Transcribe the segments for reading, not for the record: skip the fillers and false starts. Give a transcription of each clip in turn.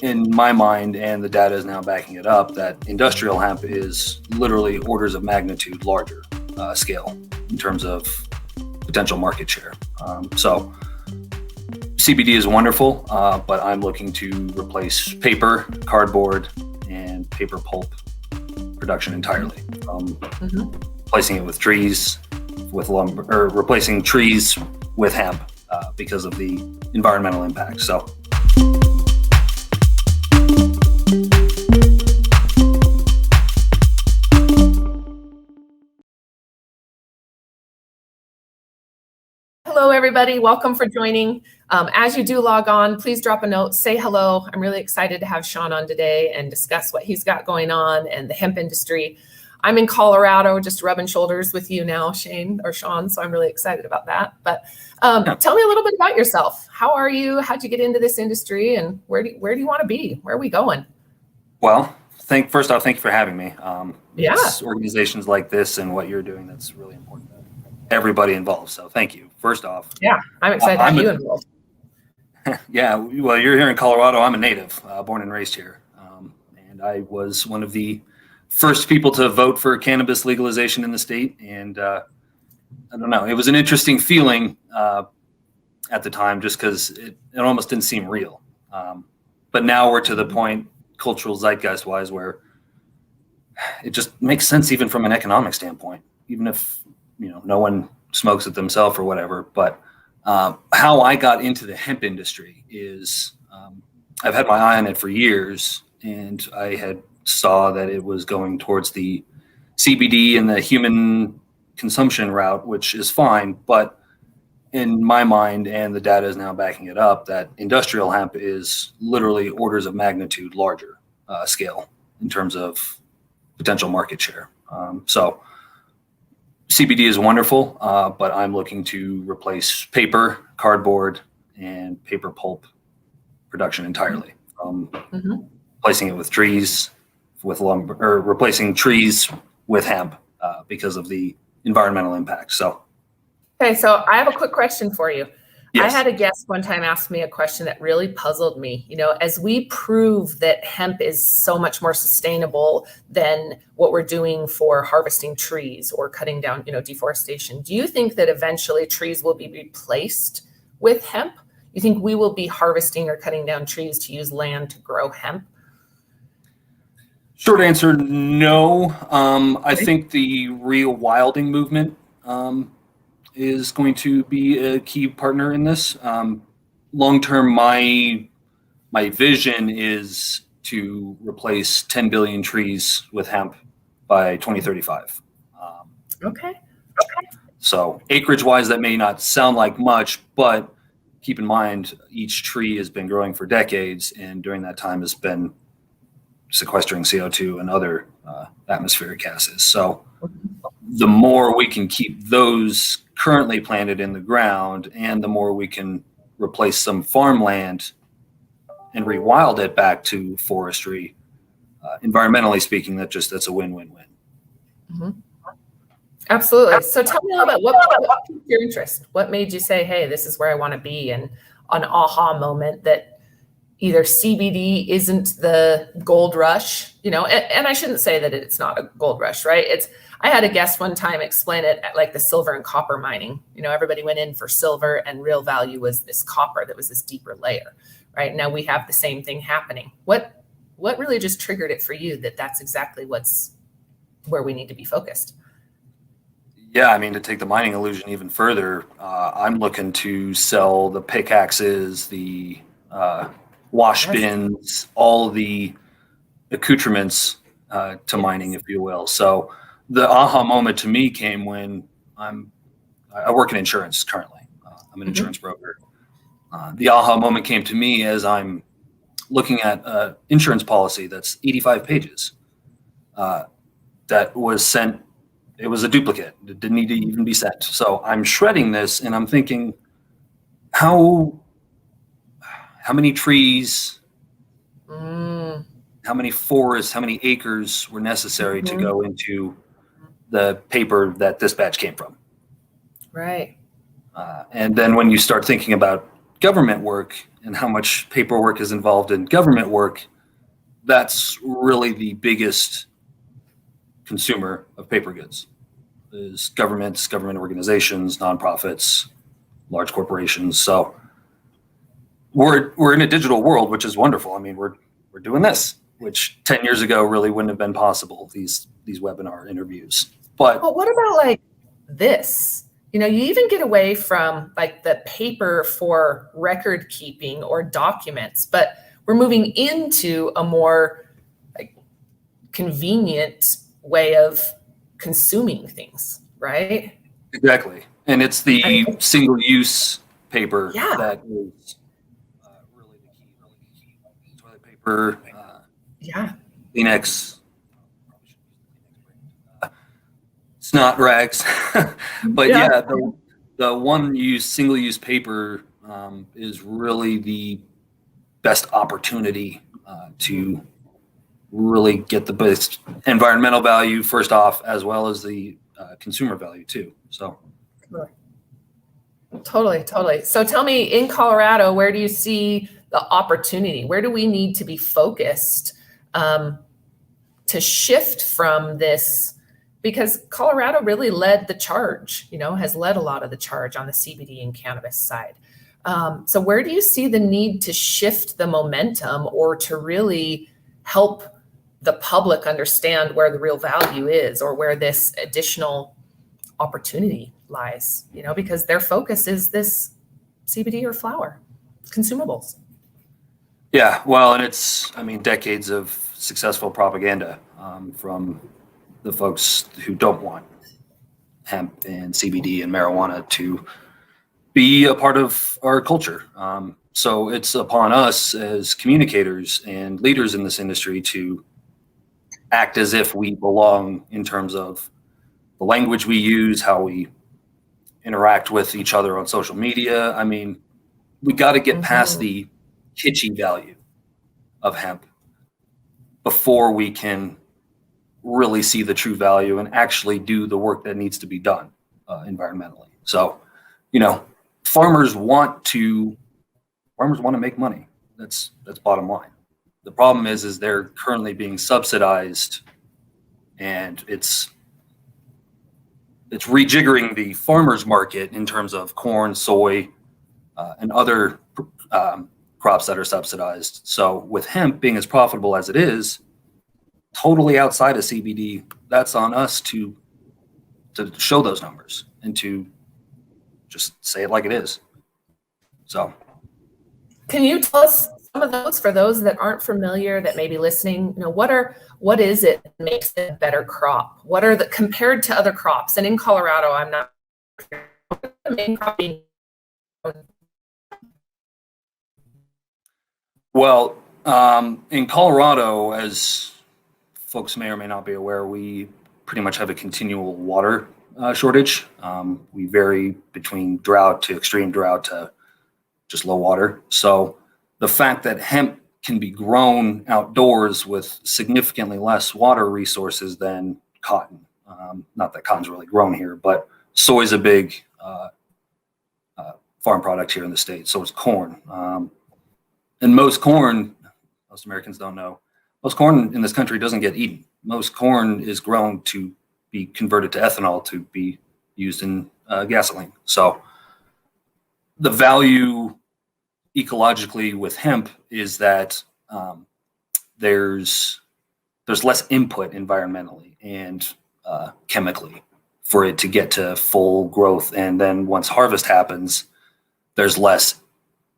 in my mind, and the data is now backing it up, that industrial hemp is literally orders of magnitude larger scale in terms of potential market share. So CBD is wonderful, but I'm looking to replace paper, cardboard, and paper pulp production entirely. Replacing it with trees, with lumber, or replacing trees with hemp because of the environmental impact. So. Hello, everybody. Welcome for joining. As you do log on, please drop a note, say hello. I'm really excited to have Shaun on today and discuss what he's got going on and the hemp industry. I'm in Colorado, just rubbing shoulders with you now, Shaun, so I'm really excited about that. But tell me a little bit about yourself. How are you? How'd you get into this industry, and where do you want to be? Where are we going? Well, first off, thank you for having me. Yeah. It's organizations like this and what you're doing that's really important to everybody involved. So thank you. First off. Yeah, I'm excited to have you involved. Yeah, well, you're here in Colorado. I'm a native, born and raised here. And I was one of the first people to vote for cannabis legalization in the state. And I don't know, it was an interesting feeling at the time, just because it almost didn't seem real. But now we're to the point, cultural zeitgeist wise, where it just makes sense even from an economic standpoint, even if no one smokes it themselves or whatever. But how I got into the hemp industry is I've had my eye on it for years, and I had saw that it was going towards the CBD and the human consumption route, which is fine. But in my mind, and the data is now backing it up, that industrial hemp is literally orders of magnitude larger scale in terms of potential market share. So CBD is wonderful, but I'm looking to replace paper, cardboard, and paper pulp production entirely. Replacing it with trees, with lumber, or replacing trees with hemp because of the environmental impact. So. Okay, so I have a quick question for you. Yes. I had a guest one time ask me a question that really puzzled me. As we prove that hemp is so much more sustainable than what we're doing for harvesting trees or cutting down, deforestation, do you think that eventually trees will be replaced with hemp? You think we will be harvesting or cutting down trees to use land to grow hemp? Short answer, no. I think the rewilding movement is going to be a key partner in this. Long-term, my vision is to replace 10 billion trees with hemp by 2035. Okay. So acreage-wise, that may not sound like much, but keep in mind, each tree has been growing for decades, and during that time has been sequestering CO2 and other atmospheric gases. So the more we can keep those currently planted in the ground, and the more we can replace some farmland and rewild it back to forestry, environmentally speaking, that's a win-win-win. Mm-hmm. Absolutely. So tell me a little bit, what piqued your interest? What made you say, hey, this is where I want to be? And an aha moment that either CBD isn't the gold rush, and I shouldn't say that it's not a gold rush, right? I had a guest one time explain it like the silver and copper mining. Everybody went in for silver, and real value was this copper that was this deeper layer, right? Now we have the same thing happening. What really just triggered it for you that's exactly where we need to be focused? Yeah, to take the mining illusion even further, I'm looking to sell the pickaxes, the wash bins, all the accoutrements to mining, if you will. So the aha moment to me came when I work in insurance currently. I'm an insurance broker. The aha moment came to me as I'm looking at an insurance policy that's 85 pages that was sent. It was a duplicate. It didn't need to even be sent. So I'm shredding this, and I'm thinking, how many trees, how many forests, how many acres were necessary to go into the paper that this batch came from? Right. And then when you start thinking about government work and how much paperwork is involved in government work, that's really the biggest consumer of paper goods is governments, government organizations, nonprofits, large corporations. So we're in a digital world, which is wonderful. I mean, we're doing this, which 10 years ago really wouldn't have been possible, these webinar interviews. But what about like this? You know, you even get away from like the paper for record keeping or documents, but we're moving into a more like convenient way of consuming things, right? exactly. And it's the single-use paper Yeah. that is really the key. Toilet paper, Yeah. Kleenex, snot rags. But Yeah. the one-use, single-use paper is really the best opportunity to really get the best environmental value first off, as well as the consumer value too. So Totally. So tell me, in Colorado, where do you see the opportunity? Where do we need to be focused to shift from this? Because Colorado really led the charge, has led a lot of the charge on the CBD and cannabis side. So where do you see the need to shift the momentum or to really help the public understand where the real value is or where this additional opportunity lies, because their focus is this CBD or flower consumables. yeah, well, and it's, decades of successful propaganda from the folks who don't want hemp and CBD and marijuana to be a part of our culture. So it's upon us as communicators and leaders in this industry to act as if we belong in terms of the language we use, how we interact with each other on social media. We got to get past the kitschy value of hemp before we can really see the true value and actually do the work that needs to be done environmentally. So, farmers want to make money. That's bottom line. The problem is they're currently being subsidized, and it's rejiggering the farmers market in terms of corn, soy, and other crops that are subsidized. So with hemp being as profitable as it is, totally outside of CBD, that's on us to show those numbers and to just say it like it is. So can you tell us some of those for those that aren't familiar, that may be listening? What is it that makes it a better crop? What are compared to other crops? And in Colorado, I'm not sure what the main crop being. Well, in Colorado, as folks may or may not be aware, we pretty much have a continual water shortage. We vary between drought to extreme drought to just low water. So the fact that hemp can be grown outdoors with significantly less water resources than cotton. Not that cotton's really grown here, but soy is a big farm product here in the state. So is corn. And most Americans don't know, most corn in this country doesn't get eaten. Most corn is grown to be converted to ethanol to be used in gasoline. So the value ecologically with hemp is that there's less input environmentally and chemically for it to get to full growth. And then once harvest happens, there's less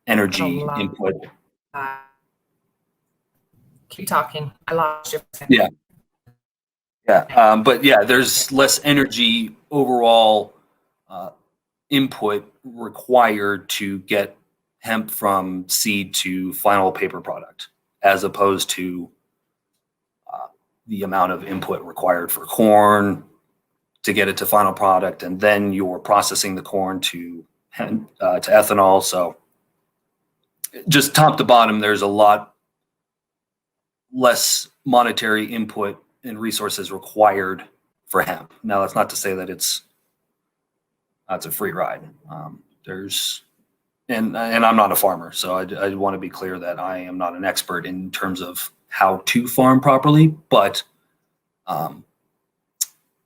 energy input. Keep talking. I lost you. Yeah. But yeah, there's less energy overall input required to get hemp from seed to final paper product, as opposed to the amount of input required for corn to get it to final product, and then you're processing the corn to ethanol. So just top to bottom, there's a lot less monetary input and resources required for hemp. Now, that's not to say that it's a free ride. There's and I'm not a farmer, so I want to be clear that I am not an expert in terms of how to farm properly, but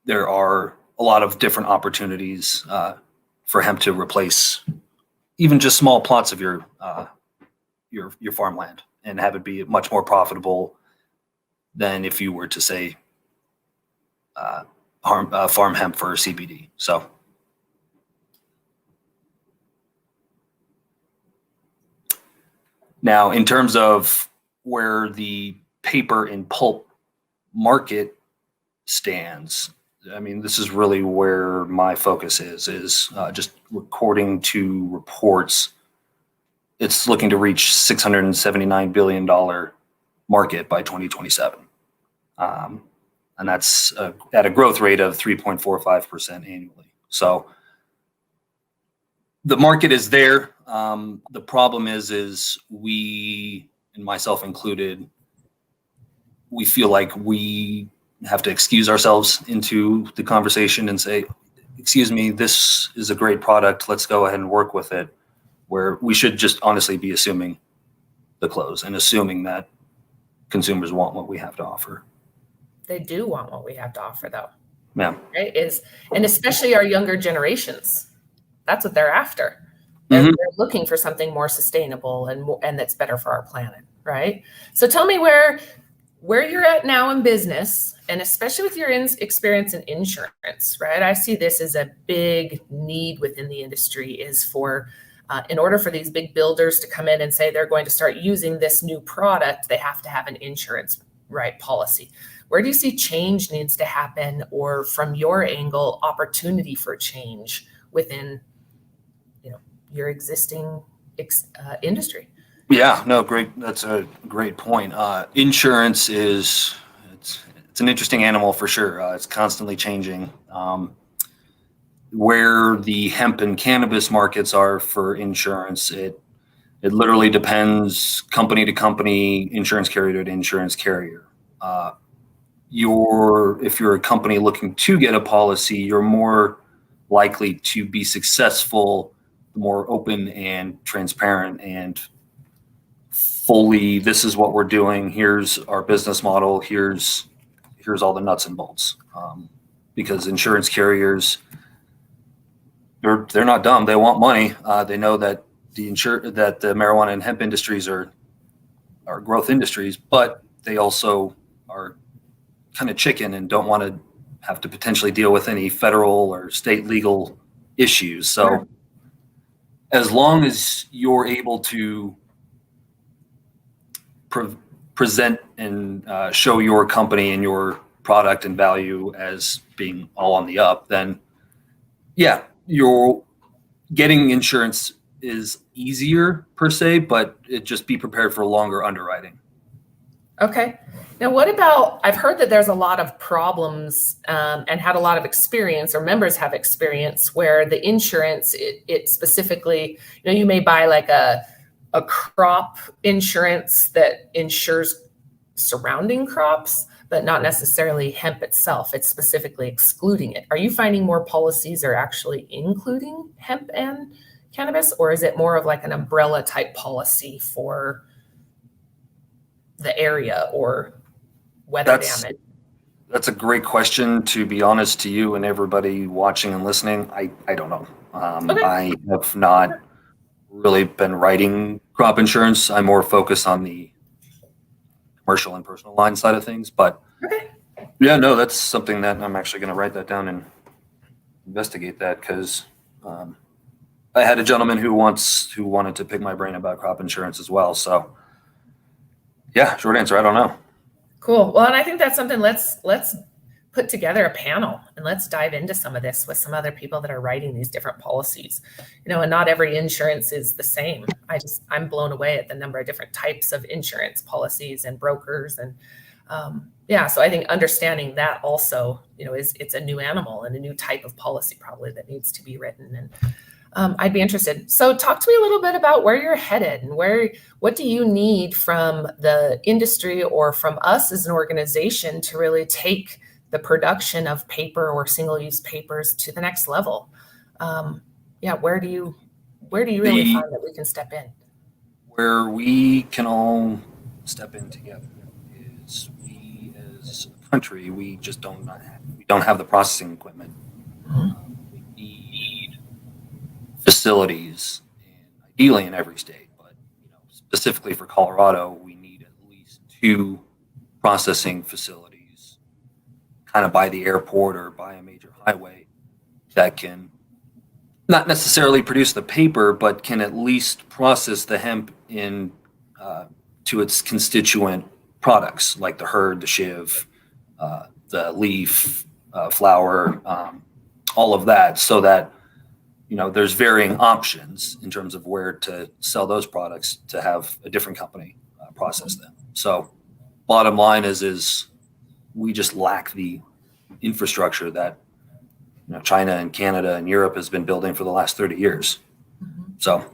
there are a lot of different opportunities for hemp to replace even just small plots of your farmland and have it be much more profitable than if you were to say farm hemp for CBD. So. Now, in terms of where the paper and pulp market stands, I mean, this is really where my focus is just according to reports, it's looking to reach $679 billion market by 2027. And that's at a growth rate of 3.45% annually. So the market is there. The problem is we, and myself included, we feel like we have to excuse ourselves into the conversation and say, excuse me, this is a great product. Let's go ahead and work with it. Where we should just honestly be assuming the close and assuming that consumers want what we have to offer. They do want what we have to offer, though. Yeah. Right? And especially our younger generations. That's what they're after. They're looking for something more sustainable and that's better for our planet, right? So tell me where you're at now in business, and especially with your experience in insurance, right? I see this as a big need within the industry is for, in order for these big builders to come in and say they're going to start using this new product, they have to have an insurance, right, policy. Where do you see change needs to happen, or from your angle, opportunity for change within your existing industry? Yeah, no, great. That's a great point. Insurance it's an interesting animal for sure. It's constantly changing. Where the hemp and cannabis markets are for insurance, it literally depends company to company, insurance carrier to insurance carrier. If you're a company looking to get a policy, you're more likely to be successful, more open and transparent and fully, this is what we're doing, here's our business model, here's all the nuts and bolts. Because insurance carriers, they're not dumb, they want money. They know that the marijuana and hemp industries are growth industries, but they also are kind of chicken and don't want to have to potentially deal with any federal or state legal issues. So sure. As long as you're able to present and show your company and your product and value as being all on the up, then yeah, you're getting insurance is easier per se, but just be prepared for longer underwriting. Okay. Now, what about, I've heard that there's a lot of problems and had a lot of experience, or members have experience where the insurance, it specifically, you may buy like a crop insurance that insures surrounding crops, but not necessarily hemp itself. It's specifically excluding it. Are you finding more policies are actually including hemp and cannabis, or is it more of like an umbrella type policy for the area or weather damage? That's a great question. To be honest to you and everybody watching and listening, I don't know. Okay. I have not really been writing crop insurance. I'm more focused on the commercial and personal line side of things. But okay. Yeah, no, that's something that I'm actually going to write that down and investigate that, because I had a gentleman who wanted to pick my brain about crop insurance as well. So yeah, short answer, I don't know. Cool. Well, and I think that's something, let's put together a panel and let's dive into some of this with some other people that are writing these different policies. And not every insurance is the same. I'm blown away at the number of different types of insurance policies and brokers. And so I think understanding that also, it's a new animal and a new type of policy probably that needs to be written. And I'd be interested. So talk to me a little bit about where you're headed and what do you need from the industry or from us as an organization to really take the production of paper or single-use papers to the next level? Where do Where do you really find that we can step in? Where we can all step in together is we as a country, we just don't have the processing equipment. We need facilities, and ideally in every state, but specifically for Colorado, we need at least 2 processing facilities kind of by the airport or by a major highway that can not necessarily produce the paper, but can at least process the hemp in to its constituent products like the hurd, the shiv, the leaf, flower, all of that, so that there's varying options in terms of where to sell those products to have a different company process them. So bottom line is we just lack the infrastructure that China and Canada and Europe has been building for the last 30 years. So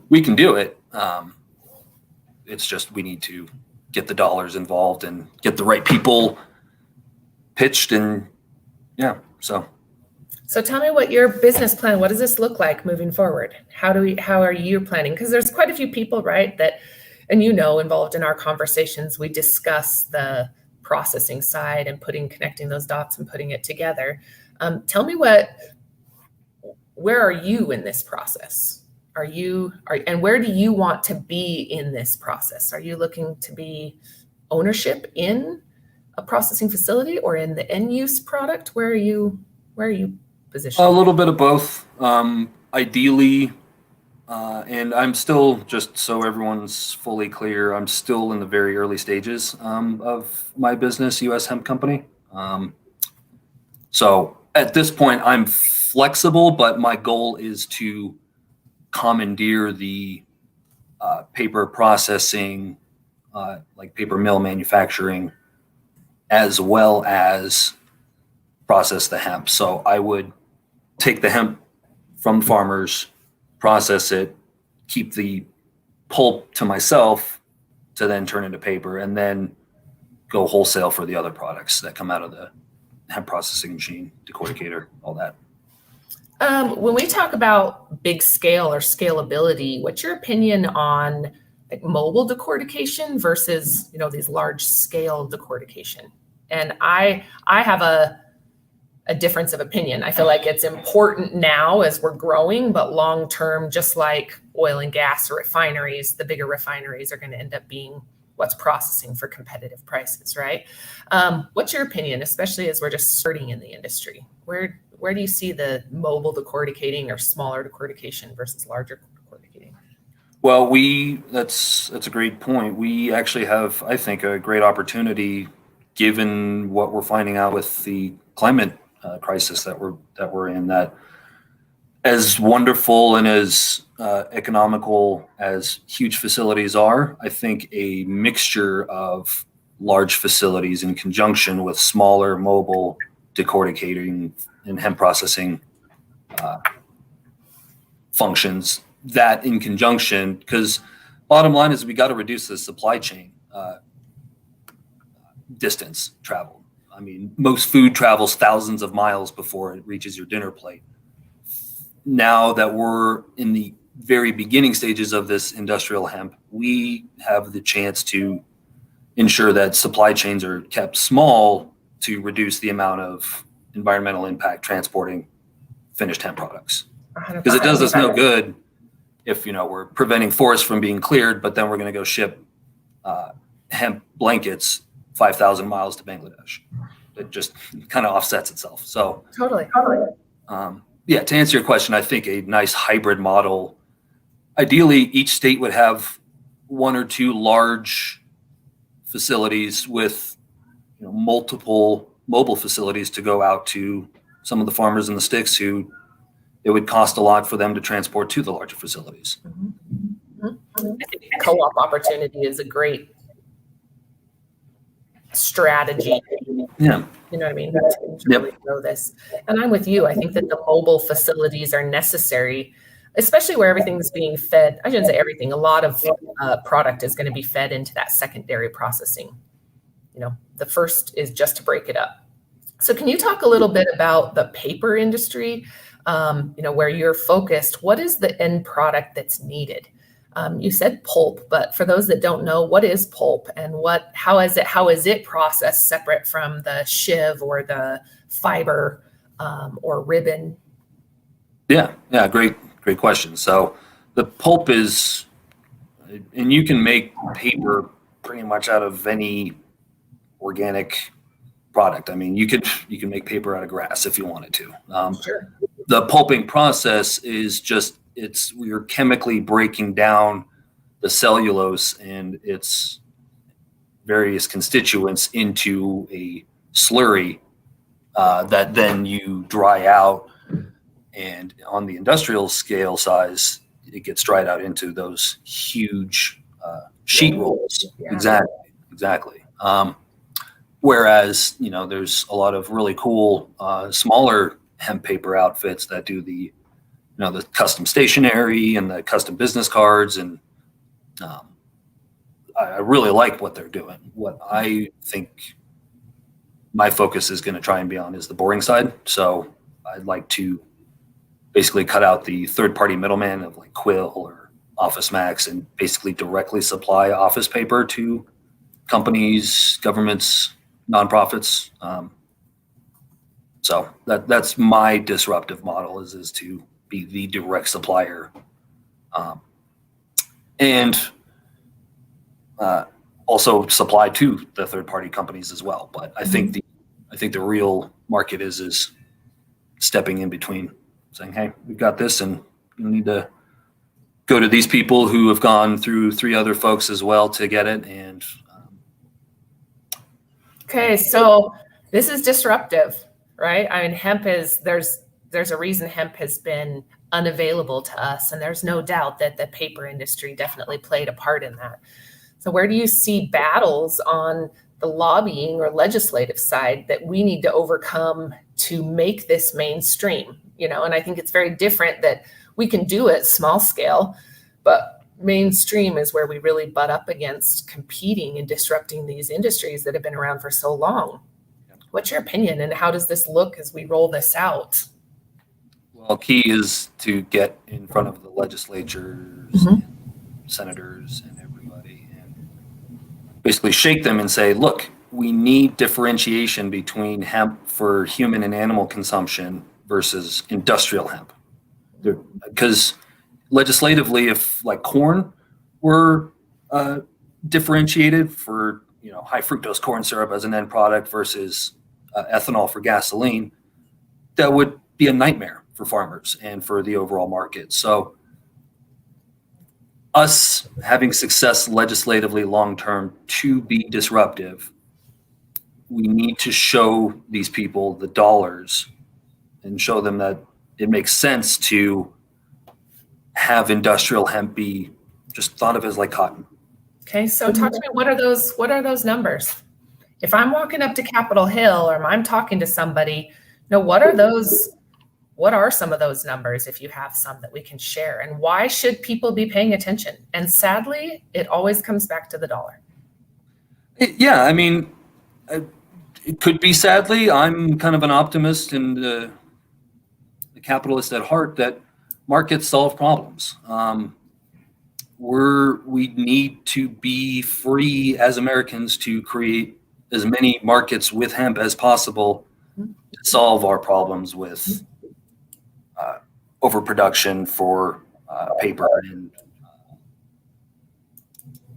we can do it. It's just we need to get the dollars involved and get the right people pitched, and So tell me what your business plan, what does this look like moving forward? How are you planning? Because there's quite a few people, right, that, and involved in our conversations, we discuss the processing side and connecting those dots and putting it together. Tell me where are you in this process? And where do you want to be in this process? Are you looking to be ownership in a processing facility or in the end use product? Where are you positioned? A little bit of both. Ideally, and I'm still, just so everyone's fully clear, I'm still in the very early stages of my business, US Hemp Company. So at this point, I'm flexible, but my goal is to commandeer the paper processing, like paper mill manufacturing, as well as process the hemp. So I would take the hemp from farmers, process it, keep the pulp to myself to then turn into paper, and then go wholesale for the other products that come out of the hemp processing machine, decorticator, all that. When we talk about big scale or scalability, what's your opinion on mobile decortication versus these large scale decortication? And I have a difference of opinion. I feel like it's important now as we're growing, but long term, just like oil and gas or refineries, the bigger refineries are going to end up being what's processing for competitive prices, right? What's your opinion, especially as we're just starting in the industry? Where do you see the mobile decorticating or smaller decortication versus larger decorticating? Well, that's a great point. We actually have, I think, a great opportunity given what we're finding out with the climate crisis that we're in, that as wonderful and as economical as huge facilities are, I think a mixture of large facilities in conjunction with smaller mobile decorticating and hemp processing functions, that in conjunction, because bottom line is we got to reduce the supply chain distance travel. I mean, most food travels thousands of miles before it reaches your dinner plate. Now that we're in the very beginning stages of this industrial hemp, we have the chance to ensure that supply chains are kept small to reduce the amount of environmental impact transporting finished hemp products. Because it does us no good if we're preventing forests from being cleared, but then we're going to go ship hemp blankets 5,000 miles to Bangladesh. It just kind of offsets itself. So Totally. To answer your question, I think a nice hybrid model. Ideally, each state would have 1 or 2 large facilities with multiple mobile facilities to go out to some of the farmers in the sticks who it would cost a lot for them to transport to the larger facilities. Mm-hmm. I think co-op opportunity is a great strategy. Yeah. You know what I mean? To really grow this. And I'm with you. I think that the mobile facilities are necessary, especially where everything's being fed. I shouldn't say everything. A lot of product is going to be fed into that secondary processing. The first is just to break it up. So can you talk a little bit about the paper industry? where you're focused, what is the end product that's needed? You said pulp, but for those that don't know, what is pulp and how is it processed separate from the shiv or the fiber or ribbon? Yeah, great question. So the pulp is, and you can make paper pretty much out of any organic product. I mean, you can make paper out of grass if you wanted to. Sure. The pulping process is we're chemically breaking down the cellulose and its various constituents into a slurry that then you dry out. And on the industrial scale size, it gets dried out into those huge sheet rolls. Yeah. Exactly. Whereas, there's a lot of really cool smaller hemp paper outfits that do the custom stationery and the custom business cards. And I really like what they're doing. What I think my focus is going to try and be on is the boring side. So I'd like to basically cut out the third-party middleman of like Quill or Office Max and basically directly supply office paper to companies, governments, nonprofits. So that's my disruptive model is to be the direct supplier, and also supply to the third-party companies as well. But I think the real market is stepping in between, saying, "Hey, we've got this, and you need to go to these people who have gone through 3 other folks as well to get it." And okay, so this is disruptive, right? I mean, there's a reason hemp has been unavailable to us, and there's no doubt that the paper industry definitely played a part in that. So where do you see battles on the lobbying or legislative side that we need to overcome to make this mainstream? And I think it's very different that we can do it small scale, but mainstream is where we really butt up against competing and disrupting these industries that have been around for so long. What's your opinion, and how does this look as we roll this out? Well, key is to get in front of the legislatures, and senators, and everybody, and basically shake them and say, look, we need differentiation between hemp for human and animal consumption versus industrial hemp. Because legislatively, if like corn were differentiated for high fructose corn syrup as an end product versus ethanol for gasoline, that would be a nightmare for farmers and for the overall market. So us having success legislatively long-term to be disruptive, we need to show these people the dollars and show them that it makes sense to have industrial hemp be just thought of as like cotton. Okay, so talk to me, what are those numbers? If I'm walking up to Capitol Hill or I'm talking to somebody, what are some of those numbers, if you have some that we can share, and why should people be paying attention? And sadly, it always comes back to the dollar. Yeah, I mean, it could be sadly. I'm kind of an optimist and the capitalist at heart that markets solve problems. We need to be free as Americans to create as many markets with hemp as possible to solve our problems with overproduction for paper and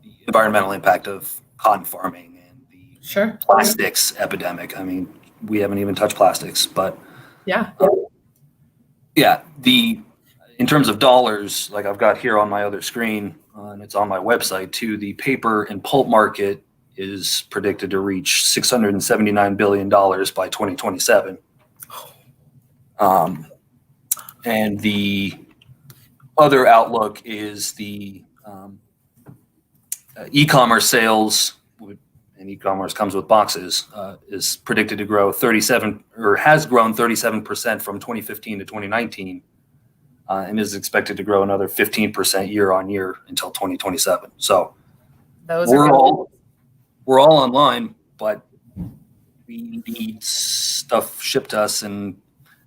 the environmental impact of cotton farming and the plastics epidemic. I mean, we haven't even touched plastics, but in terms of dollars, like I've got here on my other screen, and it's on my website too, the paper and pulp market is predicted to reach $679 billion by 2027. And the other outlook is the e-commerce sales, and e-commerce comes with boxes, is predicted to grow has grown 37% from 2015 to 2019. And is expected to grow another 15% year on year until 2027. So we're all online, but we need stuff shipped to us, and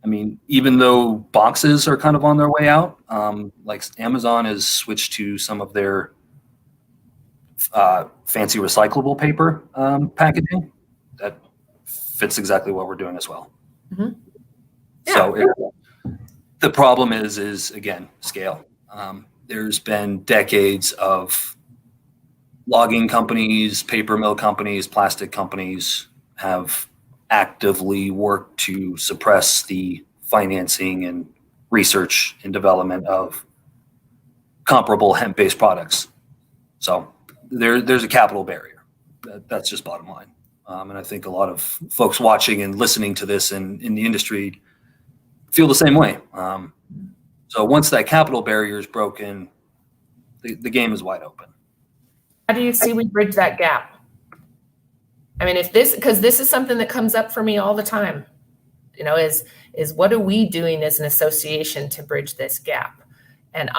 I mean, even though boxes are kind of on their way out, like Amazon has switched to some of their fancy recyclable paper packaging that fits exactly what we're doing as well. Mhm. Yeah. So the problem is again, scale. There's been decades of logging companies, paper mill companies, plastic companies have actively worked to suppress the financing and research and development of comparable hemp-based products. So there's a capital barrier. That's just bottom line. And I think a lot of folks watching and listening to this in the industry feel the same way. So once that capital barrier is broken, the game is wide open. How do you see we bridge that gap? I mean, because this is something that comes up for me all the time, is what are we doing as an association to bridge this gap? And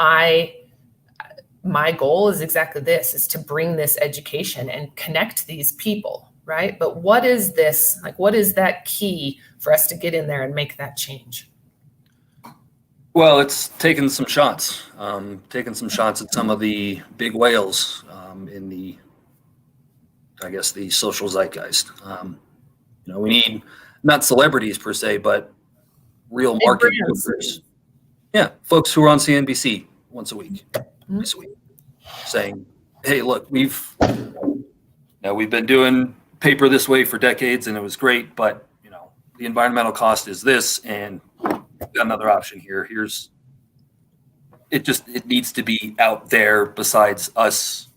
my goal is exactly this, is to bring this education and connect these people, right? But what is this, what is that key for us to get in there and make that change? Well, it's taking some shots at some of the big whales in the, I guess, the social zeitgeist. We need not celebrities per se, but real market movers. Yeah, folks who are on CNBC once a week, twice a week, saying, "Hey, look, we've been doing paper this way for decades, and it was great, but the environmental cost is this, and we've got another option here. It needs to be out there besides us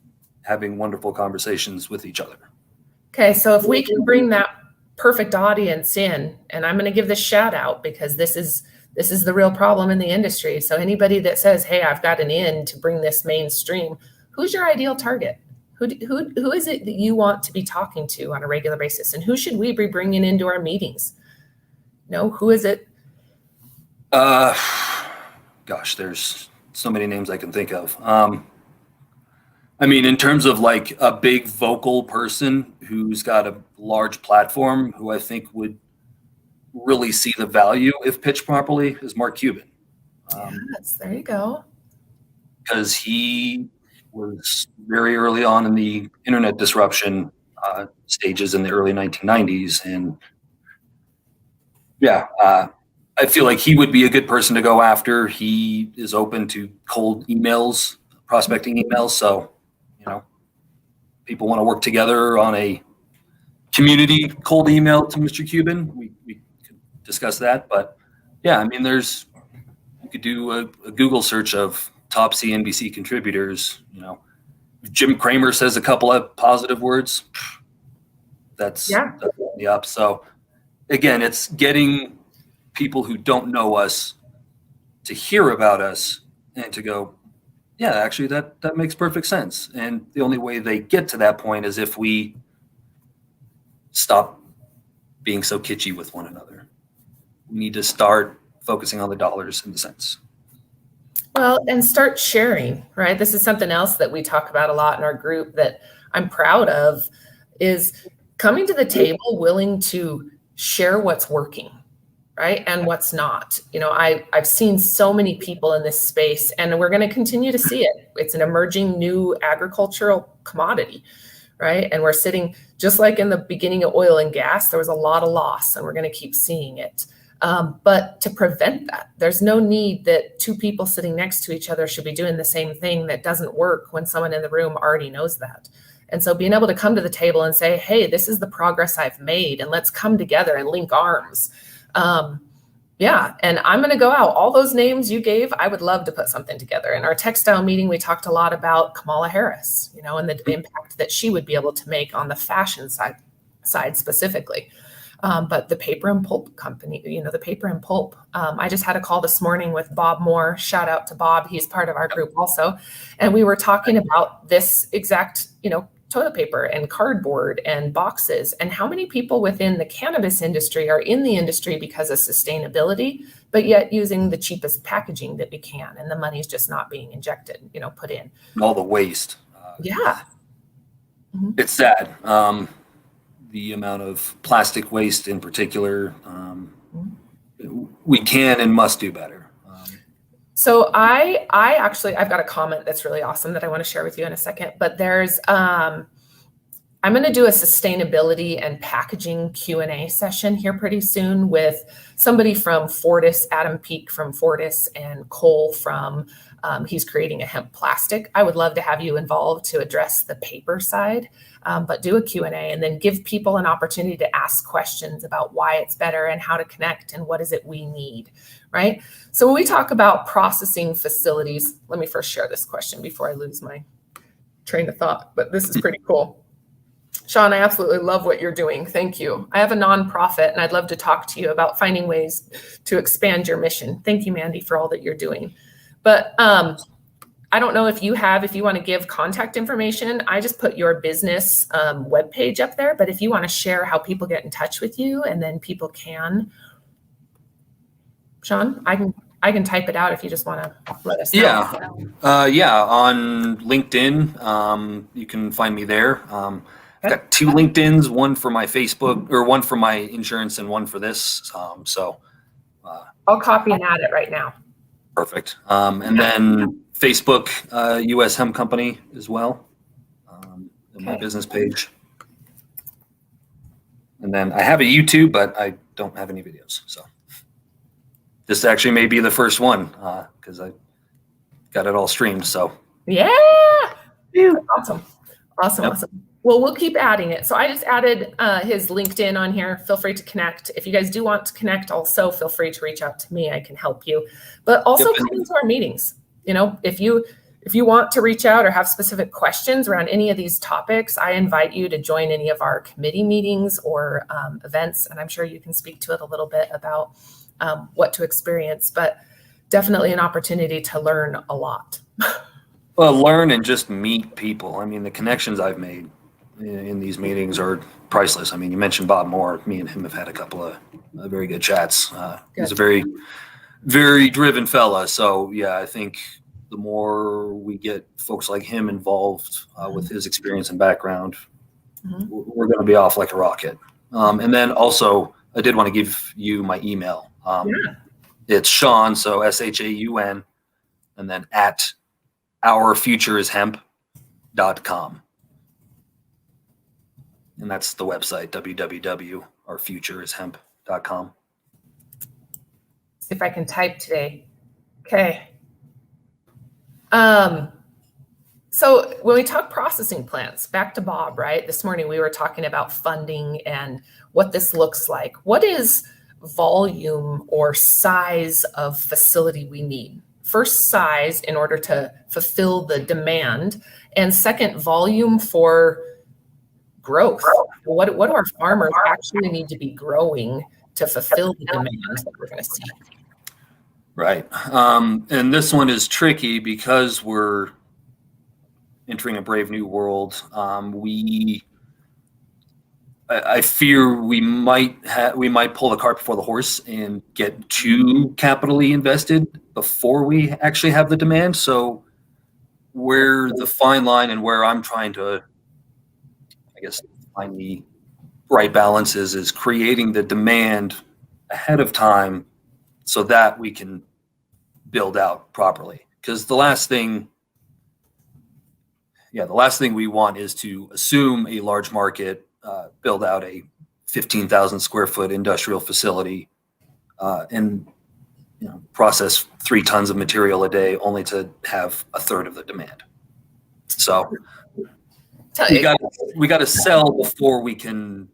having wonderful conversations with each other." Okay, so if we can bring that perfect audience in, and I'm going to give this shout out because this is the real problem in the industry. So anybody that says, "Hey, I've got an in to bring this mainstream," who's your ideal target? Who is it that you want to be talking to on a regular basis, and who should we be bringing into our meetings? Who is it? Gosh, there's so many names I can think of. I mean, in terms of like a big vocal person who's got a large platform, who I think would really see the value if pitched properly, is Mark Cuban. Yes, there you go. Because he was very early on in the internet disruption stages in the early 1990s. And I feel like he would be a good person to go after. He is open to cold emails, prospecting emails. So, people want to work together on a community cold email to Mr. Cuban. We could discuss that. But yeah, I mean, you could do a Google search of top CNBC contributors. If Jim Cramer says a couple of positive words, that's the up. So again, it's getting people who don't know us to hear about us and to go, yeah, actually that makes perfect sense. And the only way they get to that point is if we stop being so kitschy with one another. We need to start focusing on the dollars and the cents. Well, and start sharing, right? This is something else that we talk about a lot in our group that I'm proud of, is coming to the table willing to share what's working, right? And what's not. I've seen so many people in this space, and we're going to continue to see it. It's an emerging new agricultural commodity, right? And we're sitting, just like in the beginning of oil and gas, there was a lot of loss, and we're going to keep seeing it. But to prevent that, there's no need that two people sitting next to each other should be doing the same thing that doesn't work when someone in the room already knows that. And so being able to come to the table and say, "Hey, this is the progress I've made, and let's come together and link arms." And I'm going to go out. All those names you gave, I would love to put something together. In our textile meeting, we talked a lot about Kamala Harris, and the impact that she would be able to make on the fashion side specifically. But the paper and pulp company, the paper and pulp. I just had a call this morning with Bob Moore. Shout out to Bob. He's part of our group also. And we were talking about this exact, toilet paper and cardboard and boxes, and how many people within the cannabis industry are in the industry because of sustainability, but yet using the cheapest packaging that we can, and the money's just not being injected, put in. All the waste. It's sad. The amount of plastic waste in particular. we can and must do better. So I've got a comment that's really awesome that I want to share with you in a second, but there's, I'm going to do a sustainability and packaging Q&A session here pretty soon with somebody from Fortis, Adam Peak from Fortis, and Cole from, he's creating a hemp plastic. I would love to have you involved to address the paper side, but do a Q&A and then give people an opportunity to ask questions about why it's better and how to connect and what is it we need, right? So when we talk about processing facilities, let me first share this question before I lose my train of thought, but this is pretty cool. Shaun, I absolutely love what you're doing. Thank you. I have a nonprofit and I'd love to talk to you about finding ways to expand your mission. Thank you, Mandi, for all that you're doing. But I don't know if you want to give contact information. I just put your business webpage up there, but if you want to share how people get in touch with you and then people can, Shaun, I can type it out if you just want to let us know. Yeah, on LinkedIn, you can find me there. I've got 2 LinkedIns, one for my Facebook or one for my insurance and one for this. I'll copy and add it right now. Perfect. And then Facebook, US Hemp Company as well, my business page. And then I have a YouTube, but I don't have any videos. So this actually may be the first one because I got it all streamed. So yeah, awesome. Well, we'll keep adding it. So I just added his LinkedIn on here. Feel free to connect. If you guys do want to connect also, feel free to reach out to me. I can help you. But also come into our meetings. You know, if you want to reach out or have specific questions around any of these topics, I invite you to join any of our committee meetings or events. And I'm sure you can speak to it a little bit about what to experience, but definitely an opportunity to learn a lot. Well, learn and just meet people. I mean, the connections I've made in these meetings are priceless. I mean, you mentioned Bob Moore. Me and him have had a couple of very good chats. He's a very, very driven fella. So yeah, I think the more we get folks like him involved with his experience and background, we're going to be off like a rocket. And then also, I did want to give you my email. It's Shaun, so SHAUN, and then at ourfutureishemp.com. And that's the website, www.ourfutureishemp.com. See if I can type today. Okay. So when we talk processing plants, back to Bob, right? This morning we were talking about funding and what this looks like. What is volume or size of facility we need? First, size in order to fulfill the demand, and second, volume for growth. What do our farmers actually need to be growing to fulfill the demand that we're going to see? Right. And this one is tricky because we're entering a brave new world. I fear we might pull the cart before the horse and get too capitally invested before we actually have the demand. So where the fine line and where I'm trying to, I guess, find the right balance is creating the demand ahead of time so that we can build out properly. Because the last thing we want is to assume a large market, build out a 15,000 square foot industrial facility, and process 3 tons of material a day, only to have a third of the demand. So we got to sell before we can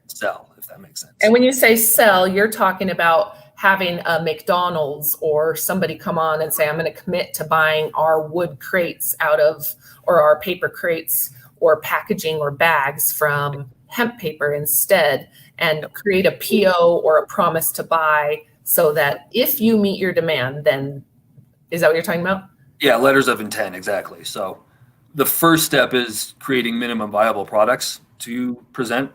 sell, if that makes sense. And when you say sell, you're talking about having a McDonald's or somebody come on and say, I'm going to commit to buying our wood crates or our paper crates or packaging or bags from hemp paper instead, and create a PO or a promise to buy so that if you meet your demand, then is that what you're talking about? Yeah, letters of intent, exactly. So the first step is creating minimum viable products to present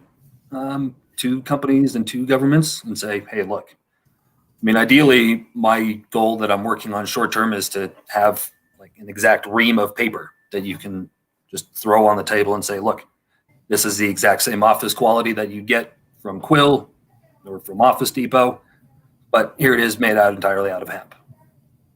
to companies and to governments and say, hey, look, I mean, ideally, my goal that I'm working on short term is to have like an exact ream of paper that you can just throw on the table and say, look, this is the exact same office quality that you get from Quill or from Office Depot. but here it is made out entirely out of hemp.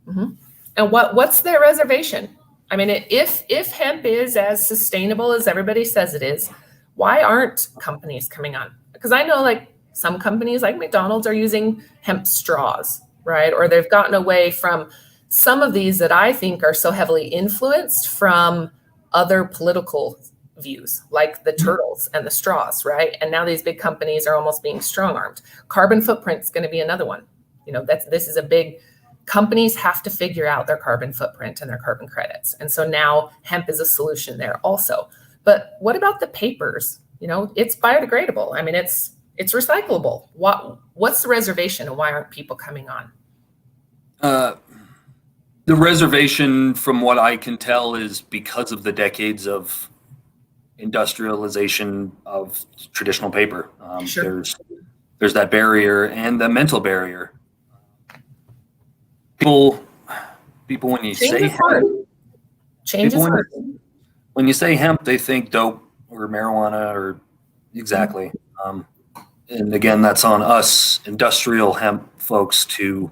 Mm-hmm. And what's their reservation? I mean, if hemp is as sustainable as everybody says it is, why aren't companies coming on? Because I know like some companies like McDonald's are using hemp straws, right? Or they've gotten away from some of these that I think are so heavily influenced from other political views, like the turtles and the straws, right? And now these big companies are almost being strong-armed. Carbon footprint is going to be another one. You know, this is a big, companies have to figure out their carbon footprint and their carbon credits. And so now hemp is a solution there also. But what about the papers? You know, it's biodegradable. I mean, it's recyclable. What's the reservation and why aren't people coming on? The reservation, from what I can tell, is because of the decades of industrialization of traditional paper. Sure. There's that barrier and the mental barrier. People when you Change say is hard. Change is hard. When you say hemp, they think dope or marijuana or exactly. And again, that's on us industrial hemp folks to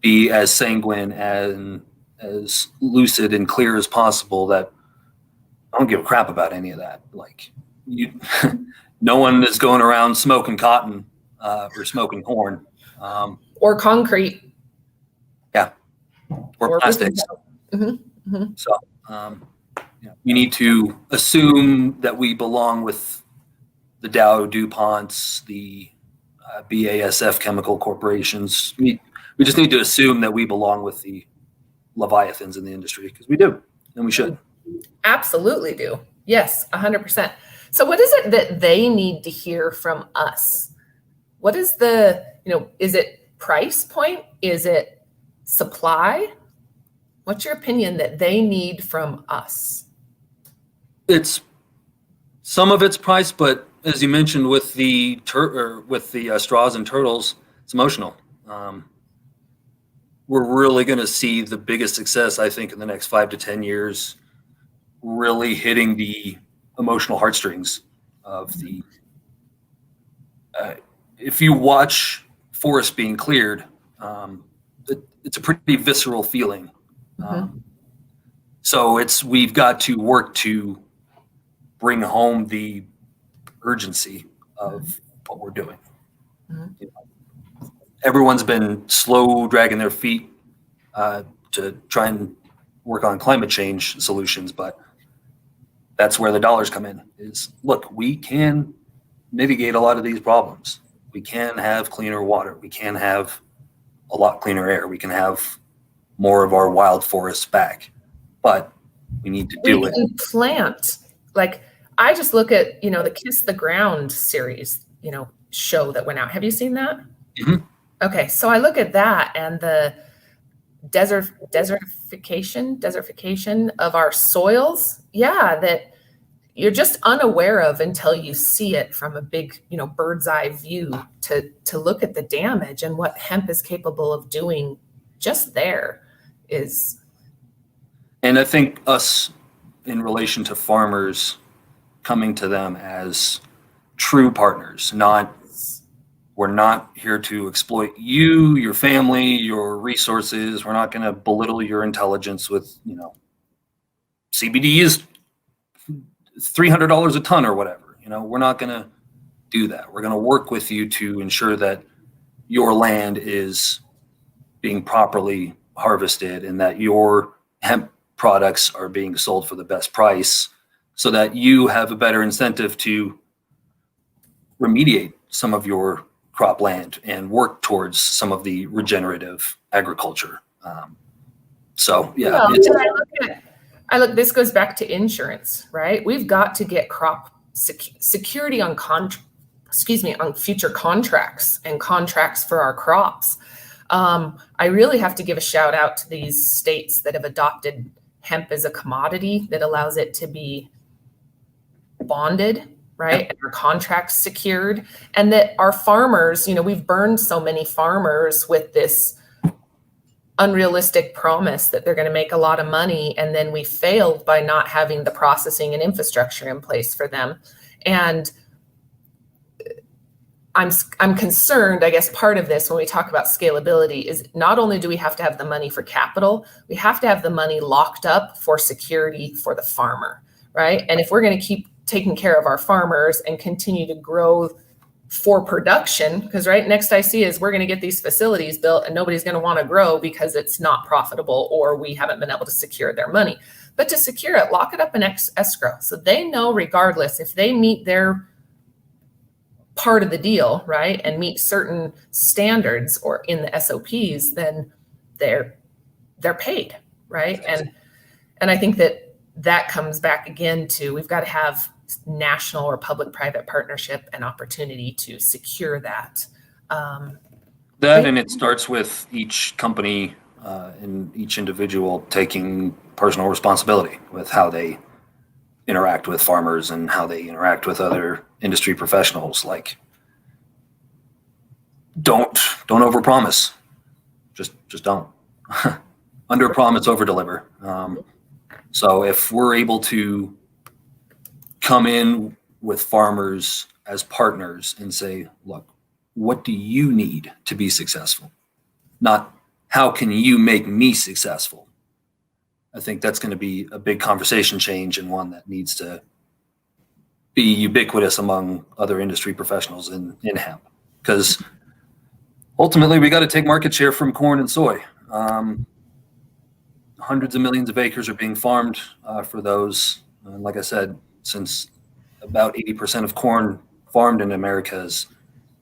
be as sanguine and as lucid and clear as possible that I don't give a crap about any of that. Like no one is going around smoking cotton or smoking corn. Or concrete. Yeah. Or plastics. Mm-hmm. Mm-hmm. So we need to assume that we belong with the Dow, DuPonts, the BASF chemical corporations. We just need to assume that we belong with the Leviathans in the industry, because we do, and we should. Absolutely do. Yes, 100%. So what is it that they need to hear from us? What is is it price point? Is it supply? What's your opinion that they need from us? It's some of it's price, but as you mentioned with the straws and turtles, it's emotional. We're really going to see the biggest success, I think, in the next 5 to 10 years, really hitting the emotional heartstrings of the. If you watch forest being cleared, it's a pretty visceral feeling. Mm-hmm. So we've got to work to bring home the urgency of what we're doing. Mm-hmm. Everyone's been slow dragging their feet to try and work on climate change solutions, but that's where the dollars come in. Look, we can mitigate a lot of these problems. We can have cleaner water. We can have a lot cleaner air. We can have more of our wild forests back, but we need to do it. We can plant. Like, I just look at, the Kiss the Ground series, show that went out. Have you seen that? Mm-hmm. Okay. So I look at that and the desertification of our soils. Yeah. That you're just unaware of until you see it from a big, bird's eye view to look at the damage and what hemp is capable of doing just there is. And I think us in relation to farmers, coming to them as true partners, we're not here to exploit you, your family, your resources. We're not going to belittle your intelligence with, CBD is $300 a ton or whatever. We're not going to do that. We're going to work with you to ensure that your land is being properly harvested and that your hemp products are being sold for the best price, so that you have a better incentive to remediate some of your cropland and work towards some of the regenerative agriculture. This goes back to insurance, right? We've got to get crop security on future contracts and contracts for our crops. I really have to give a shout out to these states that have adopted hemp as a commodity that allows it to be bonded, right? And our contracts secured, and that our farmers, we've burned so many farmers with this unrealistic promise that they're going to make a lot of money. And then we failed by not having the processing and infrastructure in place for them. And I'm concerned, I guess part of this when we talk about scalability is not only do we have to have the money for capital, we have to have the money locked up for security for the farmer, right? And if we're going to keep taking care of our farmers and continue to grow for production, because right next I see is we're going to get these facilities built and nobody's going to want to grow because it's not profitable or we haven't been able to secure their money. But to secure it, lock it up in escrow. So they know regardless if they meet their part of the deal, right, and meet certain standards or in the SOPs, then they're paid, right? And I think that comes back again to we've got to have national or public-private partnership and opportunity to secure that. And it starts with each company and each individual taking personal responsibility with how they interact with farmers and how they interact with other industry professionals. Like, don't overpromise. Just don't. Under promise, over deliver. So if we're able to come in with farmers as partners and say, look, what do you need to be successful? Not how can you make me successful? I think that's going to be a big conversation change and one that needs to be ubiquitous among other industry professionals in hemp. Because ultimately we got to take market share from corn and soy. Hundreds of millions of acres are being farmed for those. Like I said, since about 80% of corn farmed in America is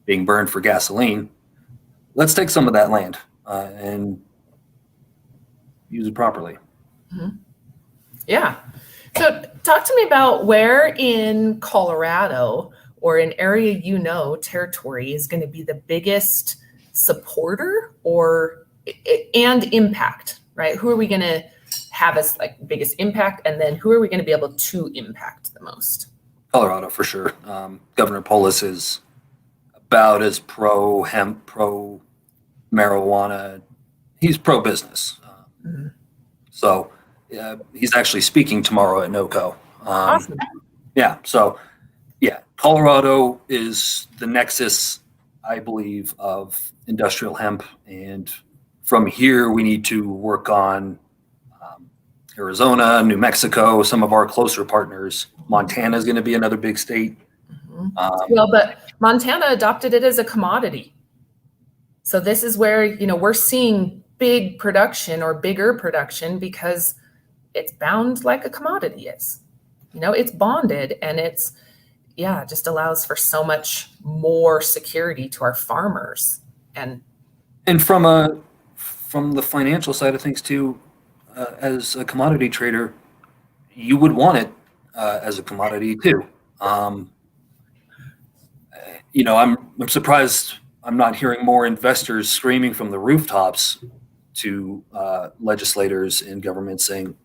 being burned for gasoline, let's take some of that land and use it properly. Mm-hmm. Yeah. So talk to me about where in Colorado or an area, territory is going to be the biggest supporter and impact, right? Who are we going to have as like biggest impact? And then who are we going to be able to impact the most? Colorado, for sure. Governor Polis is about as pro hemp, pro marijuana. He's pro business. Mm-hmm. So he's actually speaking tomorrow at NOCO. Awesome. Yeah. So Colorado is the nexus, I believe, of industrial hemp. And from here, we need to work on Arizona, New Mexico, some of our closer partners. Montana is going to be another big state. Mm-hmm. But Montana adopted it as a commodity. So this is where, we're seeing big production or bigger production because it's bound like a commodity is. It's bonded and it's, just allows for so much more security to our farmers. And from the financial side of things too, as a commodity trader, you would want it as a commodity too. I'm surprised I'm not hearing more investors screaming from the rooftops to legislators and government saying,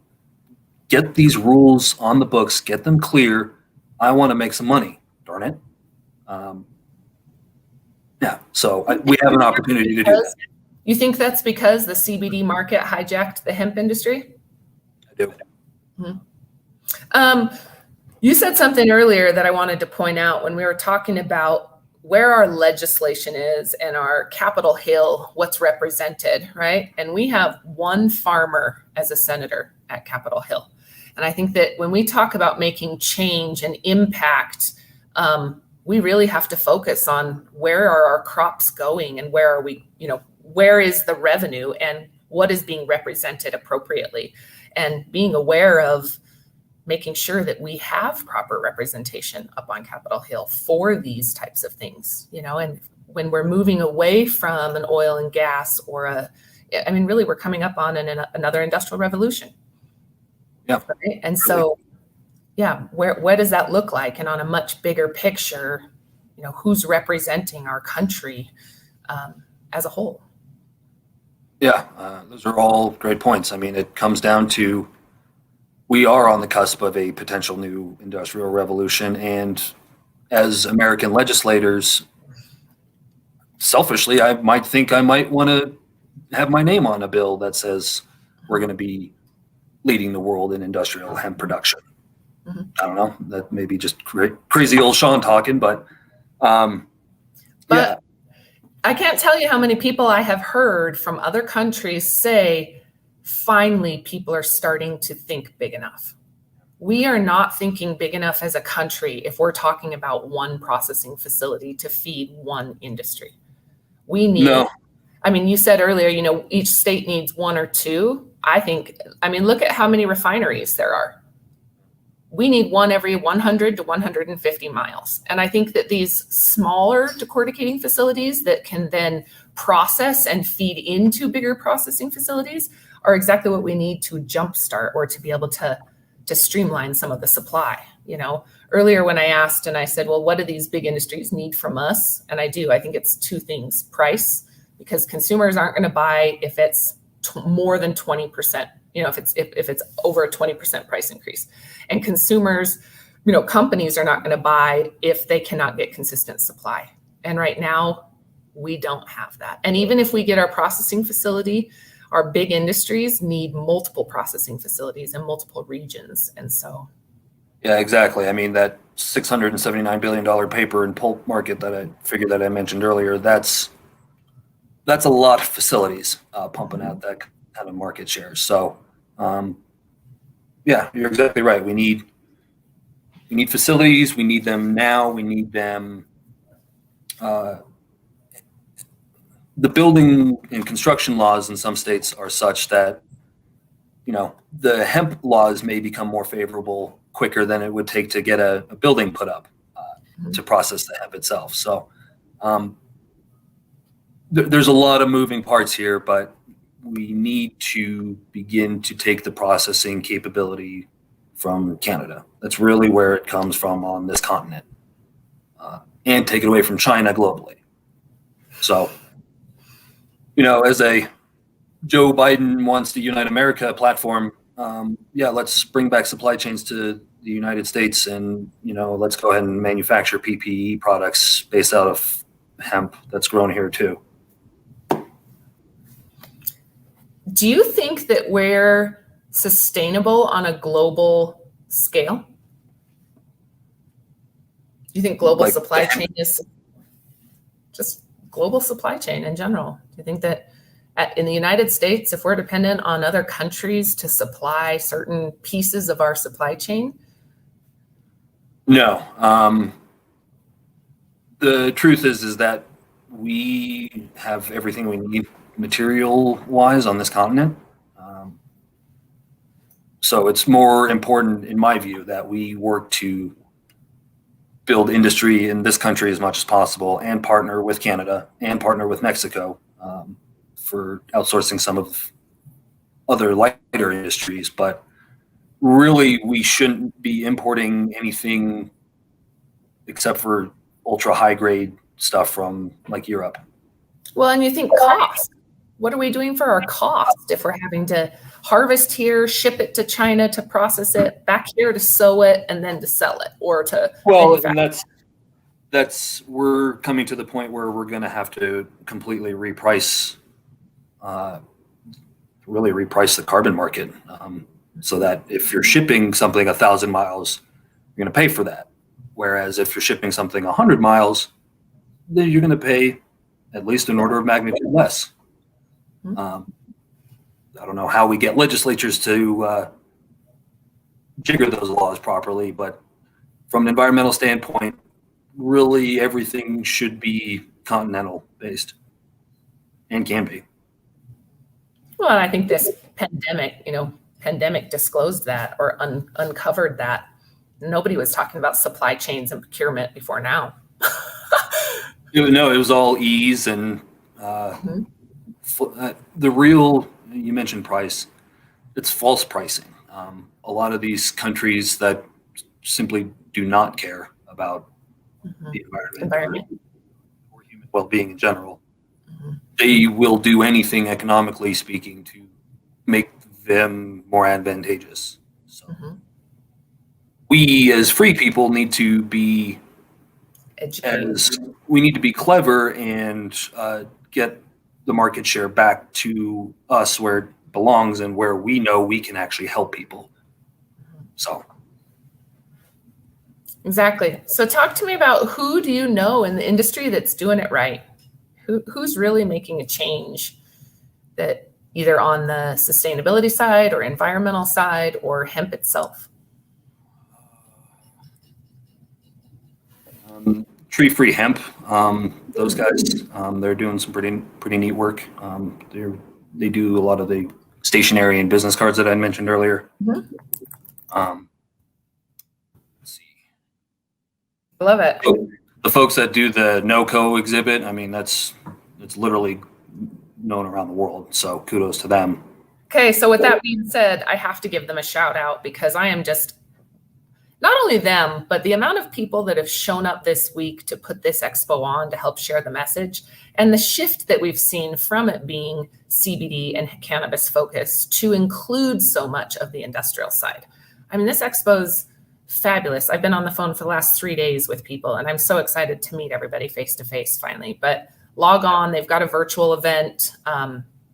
get these rules on the books, get them clear. I want to make some money, darn it. So we have an opportunity to do that. You think that's because the CBD market hijacked the hemp industry? I do. Mm-hmm. You said something earlier that I wanted to point out when we were talking about where our legislation is and our Capitol Hill, what's represented, right? And we have one farmer as a senator at Capitol Hill. And I think that when we talk about making change and impact, we really have to focus on where are our crops going and where are we, where is the revenue and what is being represented appropriately, and being aware of making sure that we have proper representation up on Capitol Hill for these types of things, and when we're moving away from an oil and gas or really we're coming up on another industrial revolution. Yeah. Right? And so, where does that look like? And on a much bigger picture, who's representing our country as a whole? Yeah, those are all great points. I mean, it comes down to we are on the cusp of a potential new industrial revolution. And as American legislators, selfishly, I might think I might want to have my name on a bill that says we're going to be leading the world in industrial hemp production. Mm-hmm. I don't know. That may be just crazy old Shaun talking, but But I can't tell you how many people I have heard from other countries say, finally, people are starting to think big enough. We are not thinking big enough as a country if we're talking about one processing facility to feed one industry. We need, I mean, you said earlier, you know, each state needs one or two. I mean, look at how many refineries there are. We need one every 100 to 150 miles. And I think that these smaller decorticating facilities that can then process and feed into bigger processing facilities are exactly what we need to jumpstart or to be able to streamline some of the supply. You know, earlier when I asked and I said, well, what do these big industries need from us? And I think it's two things: price, because consumers aren't going to buy if it's more than 20%, you know, if it's over a 20% price increase. And consumers, you know, companies are not going to buy if they cannot get consistent supply. And right now we don't have that. And even if we get our processing facility, our big industries need multiple processing facilities in multiple regions. And so. Yeah, exactly. I mean, that $679 billion paper and pulp market that I mentioned earlier, that's a lot of facilities pumping out that kind of market share. So, yeah, you're exactly right. We need facilities. We need them now. We need them. The building and construction laws in some states are such that, you know, the hemp laws may become more favorable quicker than it would take to get a building put up to process the hemp itself. So there's a lot of moving parts here, but we need to begin to take the processing capability from Canada. That's really where it comes from on this continent, and take it away from China globally. So, you know, as a Joe Biden wants to unite America platform, yeah, let's bring back supply chains to the United States, and, you know, let's go ahead and manufacture PPE products based out of hemp that's grown here too. Do you think that we're sustainable on a global scale? Do you think global supply chain is just global supply chain in general? Do you think that in the United States, if we're dependent on other countries to supply certain pieces of our supply chain? No. The truth is that we have everything we need material-wise on this continent. So it's more important, in my view, that we work to build industry in this country as much as possible, and partner with Canada and partner with Mexico for outsourcing some of other lighter industries. But really, we shouldn't be importing anything except for ultra high grade stuff from like Europe. Well, and you think cost. What are we doing for our cost if we're having to harvest here, ship it to China to process it, back here to sew it, and then to sell it or to and we're coming to the point where we're going to have to completely reprice the carbon market, so that if you're shipping something 1,000 miles, you're going to pay for that. Whereas if you're shipping something 100 miles, then you're going to pay at least an order of magnitude less. I don't know how we get legislatures to jigger those laws properly, but from an environmental standpoint, really everything should be continental based, and can be. Well, and I think this pandemic disclosed that, or uncovered that. Nobody was talking about supply chains and procurement before now. No, it was all ease and the real, you mentioned price, it's false pricing. A lot of these countries that simply do not care about the environment or human well-being in general, they will do anything economically speaking to make them more advantageous. So we as free people need to be we need to be clever and get the market share back to us where it belongs and where we know we can actually help people. So Exactly. So talk to me about who do you know in the industry that's doing it right? Who's really making a change that either on the sustainability side or environmental side or hemp itself? Tree-free hemp. Those guys, they're doing some pretty neat work. They do a lot of the stationery and business cards that I mentioned earlier. Mhm. Let's see. I love it. The folks that do the NoCo exhibit, I mean, it's literally known around the world. So kudos to them. Okay, so with that being said, I have to give them a shout out because I am just not only them, but the amount of people that have shown up this week to put this expo on to help share the message and the shift that we've seen from it being CBD and cannabis focused to include so much of the industrial side. I mean, this expo's fabulous. I've been on the phone for the last 3 days with people, and I'm so excited to meet everybody face to face finally. But log on, they've got a virtual event.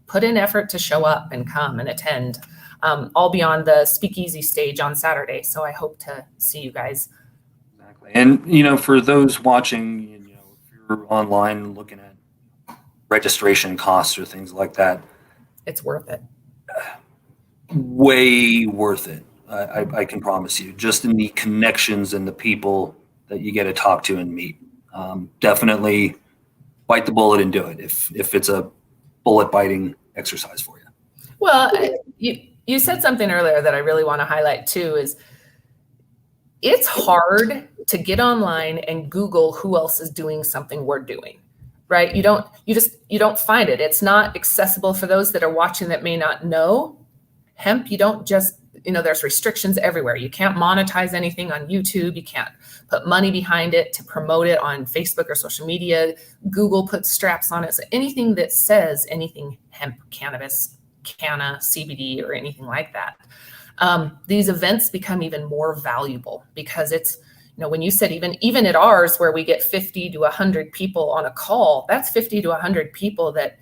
Put in effort to show up and come and attend. I'll be on the speakeasy stage on Saturday, so I hope to see you guys. Exactly. And, for those watching, if you're online looking at registration costs or things like that, It's worth it. way worth it. I can promise you, just in the connections and the people that you get to talk to and meet. Definitely bite the bullet and do it if it's a bullet biting exercise for you. Well, you said something earlier that I really want to highlight too, is it's hard to get online and Google who else is doing something we're doing, right? You don't find it. It's not accessible for those that are watching that may not know. Hemp, you don't just, there's restrictions everywhere. You can't monetize anything on YouTube. You can't put money behind it to promote it on Facebook or social media. Google puts straps on it. So anything that says anything hemp, cannabis, canna, CBD, or anything like that, these events become even more valuable because it's, when you said even at ours where we get 50 to 100 people on a call, that's 50 to 100 people that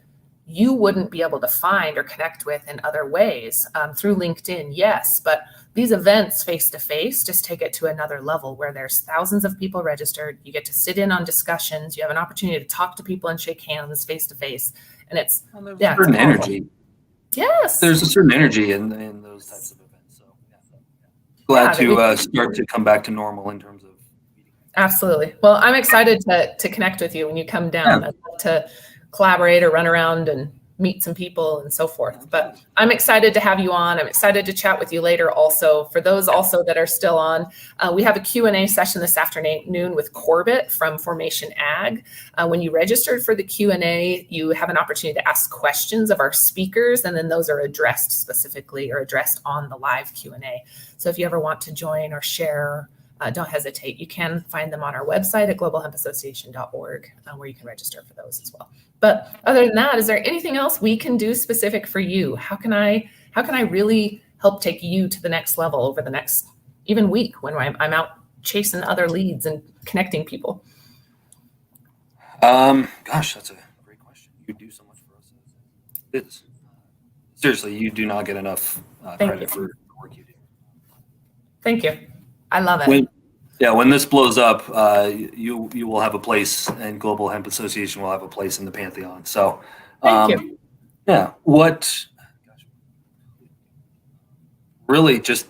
you wouldn't be able to find or connect with in other ways, through LinkedIn, yes, but these events face-to-face just take it to another level where there's thousands of people registered. You get to sit in on discussions. You have an opportunity to talk to people and shake hands face-to-face. And it's, yeah, certain energy. Yes. There's a certain energy in those types of events. So glad to start to come back to normal in terms of meeting. Absolutely. Well, I'm excited to connect with you when you come down. I'd love to collaborate or run around and meet some people and so forth. But I'm excited to have you on. I'm excited to chat with you later also. For those also that are still on, we have a Q&A session this afternoon with Corbett from Formation Ag. When you registered for the Q&A, you have an opportunity to ask questions of our speakers, and then those are addressed specifically or addressed on the live Q&A. So if you ever want to join or share, don't hesitate. You can find them on our website at globalhempassociation.org, where you can register for those as well. But other than that, is there anything else we can do specific for you? How can I really help take you to the next level over the next even week when I'm out chasing other leads and connecting people? Gosh, that's a great question. You do so much for us. It's seriously, you do not get enough credit for the work you do. Thank you. I love it. When this blows up, you will have a place, and Global Hemp Association will have a place in the Pantheon. So, thank you. Yeah, really just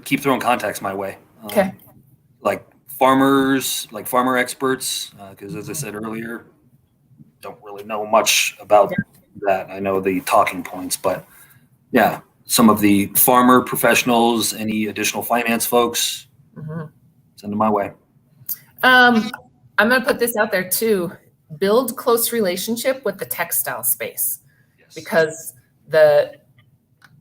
keep throwing contacts my way. Okay. Like farmer experts, because as I said earlier, don't really know much about that. I know the talking points, but yeah, some of the farmer professionals, any additional finance folks. Mm-hmm. Send them my way. I'm going to put this out there too. Build close relationship with the textile space, because the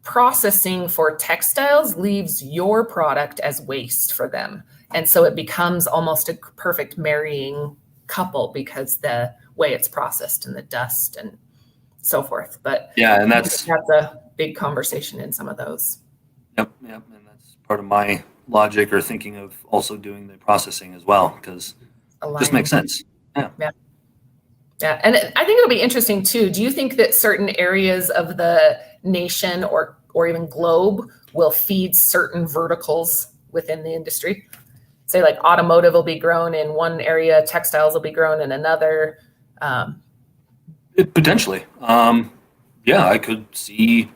processing for textiles leaves your product as waste for them. And so it becomes almost a perfect marrying couple because the way it's processed and the dust and so forth. But yeah, and that's a big conversation in some of those. Yep. And that's part of my logic or thinking of also doing the processing as well, because it just makes sense. Yeah. And I think it'll be interesting too. Do you think that certain areas of the nation or even globe will feed certain verticals within the industry? say like automotive will be grown in one area, textiles will be grown in another. Potentially. Yeah, I could see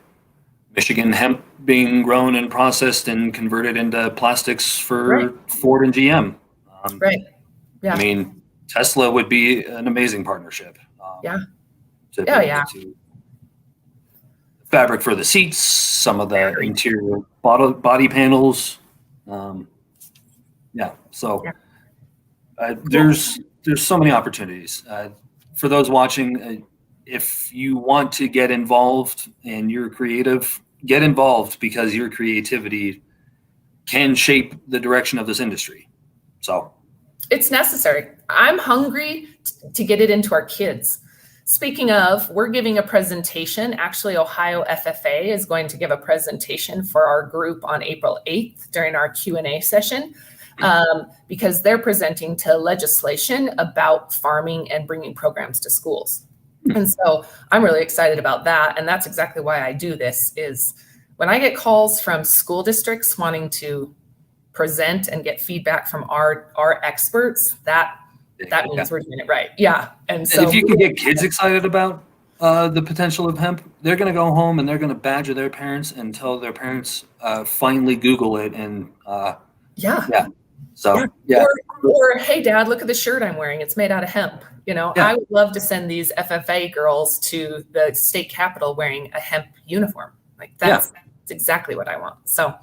Michigan hemp being grown and processed and converted into plastics for Ford and GM. Right. Yeah. I mean, Tesla would be an amazing partnership. Yeah. To be able to fabric for the seats, some of the interior body panels. There's so many opportunities. For those watching, if you want to get involved and you're creative, get involved, because your creativity can shape the direction of this industry. So it's necessary. I'm hungry to get it into our kids. Speaking of, we're giving a presentation. Actually, Ohio FFA is going to give a presentation for our group on April 8th during our Q&A session, because they're presenting to legislation about farming and bringing programs to schools. And so I'm really excited about that. And that's exactly why I do this, is when I get calls from school districts wanting to present and get feedback from our experts, that means we're doing it right. Yeah. And so if you can get kids excited about the potential of hemp, they're going to go home and they're going to badger their parents and tell their parents, finally Google it. And Or, hey, Dad, look at the shirt I'm wearing. It's made out of hemp. I would love to send these FFA girls to the state capitol wearing a hemp uniform. Like that's exactly what I want. So,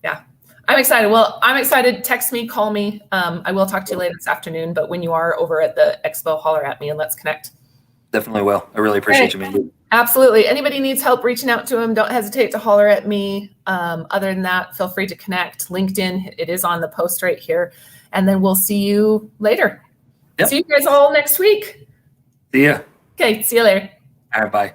yeah, I'm excited. Well, I'm excited. Text me, call me. I will talk to you later this afternoon, but when you are over at the expo, holler at me and let's connect. Definitely will. I really appreciate you, Mandy. Absolutely. Anybody needs help reaching out to him, don't hesitate to holler at me. Other than that, feel free to connect. LinkedIn, it is on the post right here. And then we'll see you later. Yep. See you guys all next week. See ya. Okay, see you later. All right, bye.